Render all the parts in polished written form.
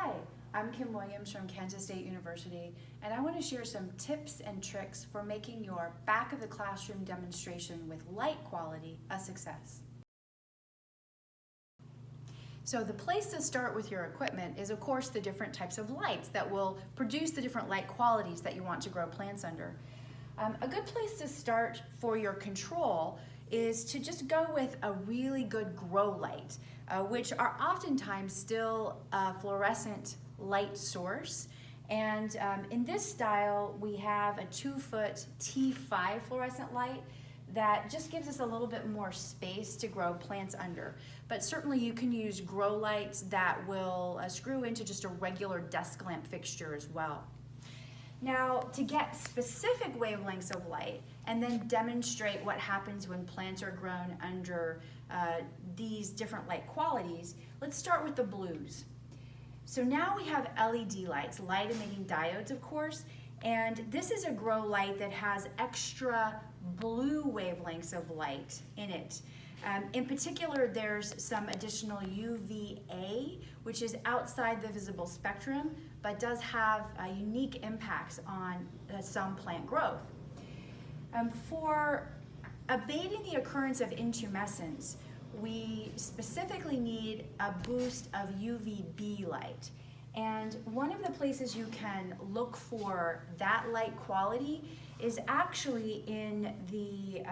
Hi, I'm Kim Williams from Kansas State University, and I want to share some tips and tricks for making your back of the classroom demonstration with light quality a success. So the place to start with your equipment is, of course, the different types of lights that will produce the different light qualities that you want to grow plants under. A good place to start for your control is to just go with a really good grow light, which are oftentimes still a fluorescent light source. And in this style, we have a 2-foot T5 fluorescent light that just gives us a little bit more space to grow plants under. But certainly you can use grow lights that will screw into just a regular desk lamp fixture as well. Now, to get specific wavelengths of light and then demonstrate what happens when plants are grown under these different light qualities, let's start with the blues. So now we have LED lights, light emitting diodes, of course, and this is a grow light that has extra blue wavelengths of light in it. In particular, there's some additional UVA, which is outside the visible spectrum, but does have unique impacts on some plant growth. For abating the occurrence of intumescence, we specifically need a boost of UVB light. And one of the places you can look for that light quality is actually in the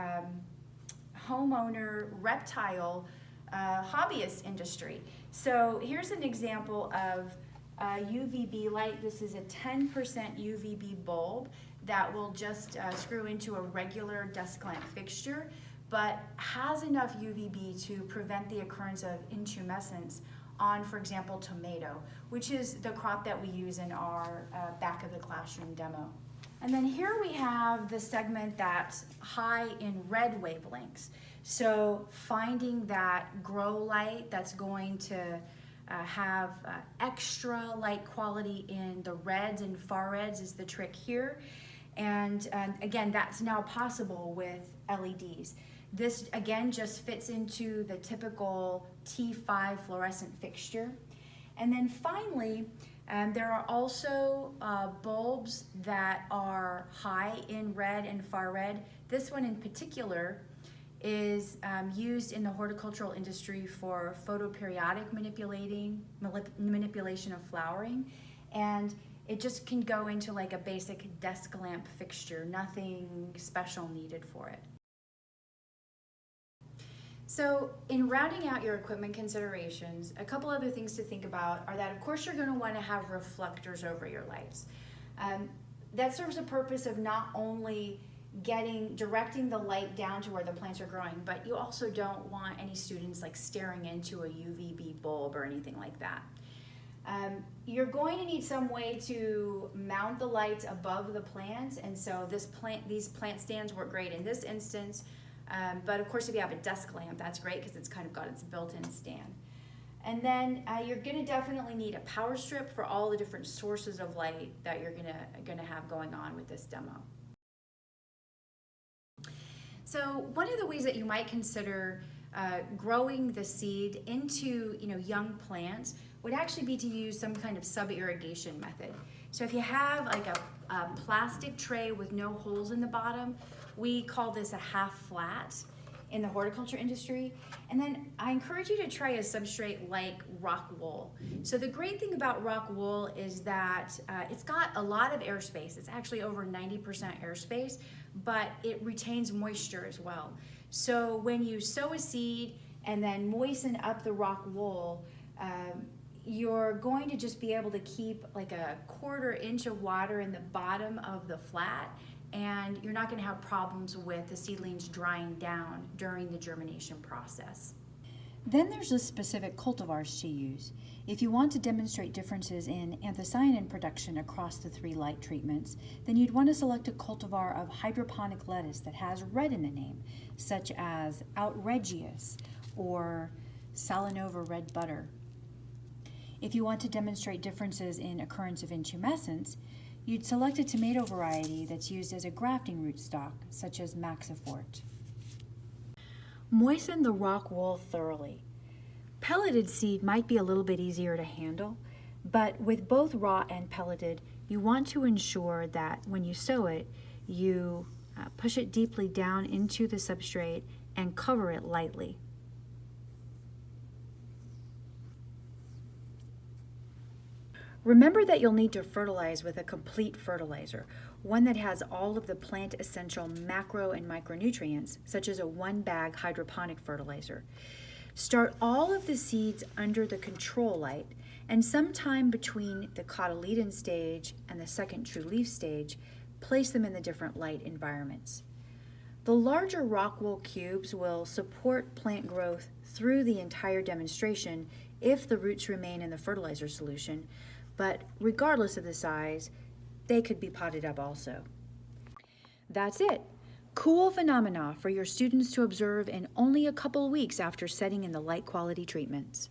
homeowner reptile hobbyist industry. So here's an example of UVB light. This is a 10% UVB bulb that will just screw into a regular desk lamp fixture, but has enough UVB to prevent the occurrence of intumescence on, for example, tomato, which is the crop that we use in our back of the classroom demo. And then here we have the segment that's high in red wavelengths. So finding that grow light that's going to have extra light quality in the reds and far reds is the trick here. And again, that's now possible with LEDs. This again just fits into the typical T5 fluorescent fixture. And then finally, there are also bulbs that are high in red and far red. This one in particular is used in the horticultural industry for photoperiodic manipulation of flowering, and it just can go into like a basic desk lamp fixture, nothing special needed for it. So in rounding out your equipment considerations, a couple other things to think about are that, of course, you're going to want to have reflectors over your lights. That serves a purpose of not only directing the light down to where the plants are growing, but you also don't want any students like staring into a UVB bulb or anything like that. You're going to need some way to mount the lights above the plants, and so these plant stands work great in this instance. But of course, if you have a desk lamp, that's great because it's kind of got its built-in stand. And then you're going to definitely need a power strip for all the different sources of light that you're going to have going on with this demo. So one of the ways that you might consider growing the seed into young plants would actually be to use some kind of sub-irrigation method. So if you have like a plastic tray with no holes in the bottom, we call this a half flat in the horticulture industry. And then I encourage you to try a substrate like rock wool. So the great thing about rock wool is that it's got a lot of airspace. It's actually over 90% airspace, but it retains moisture as well. So when you sow a seed and then moisten up the rock wool, you're going to just be able to keep like a 1/4 inch of water in the bottom of the flat, and you're not going to have problems with the seedlings drying down during the germination process. Then there's the specific cultivars to use. If you want to demonstrate differences in anthocyanin production across the 3 light treatments, then you'd want to select a cultivar of hydroponic lettuce that has red in the name, such as Outregius or Salanova red butter. If you want to demonstrate differences in occurrence of intumescence, you'd select a tomato variety that's used as a grafting rootstock, such as Maxifort. Moisten the rock wool thoroughly. Pelleted seed might be a little bit easier to handle, But with both raw and pelleted, you want to ensure that when you sow it, you push it deeply down into the substrate and cover it lightly. Remember that you'll need to fertilize with a complete fertilizer, one that has all of the plant essential macro and micronutrients, such as a 1-bag hydroponic fertilizer. Start all of the seeds under the control light, and sometime between the cotyledon stage and the second true leaf stage, place them in the different light environments. The larger rock wool cubes will support plant growth through the entire demonstration if the roots remain in the fertilizer solution, but regardless of the size, they could be potted up also. That's it. Cool phenomena for your students to observe in only a couple weeks after setting in the light quality treatments.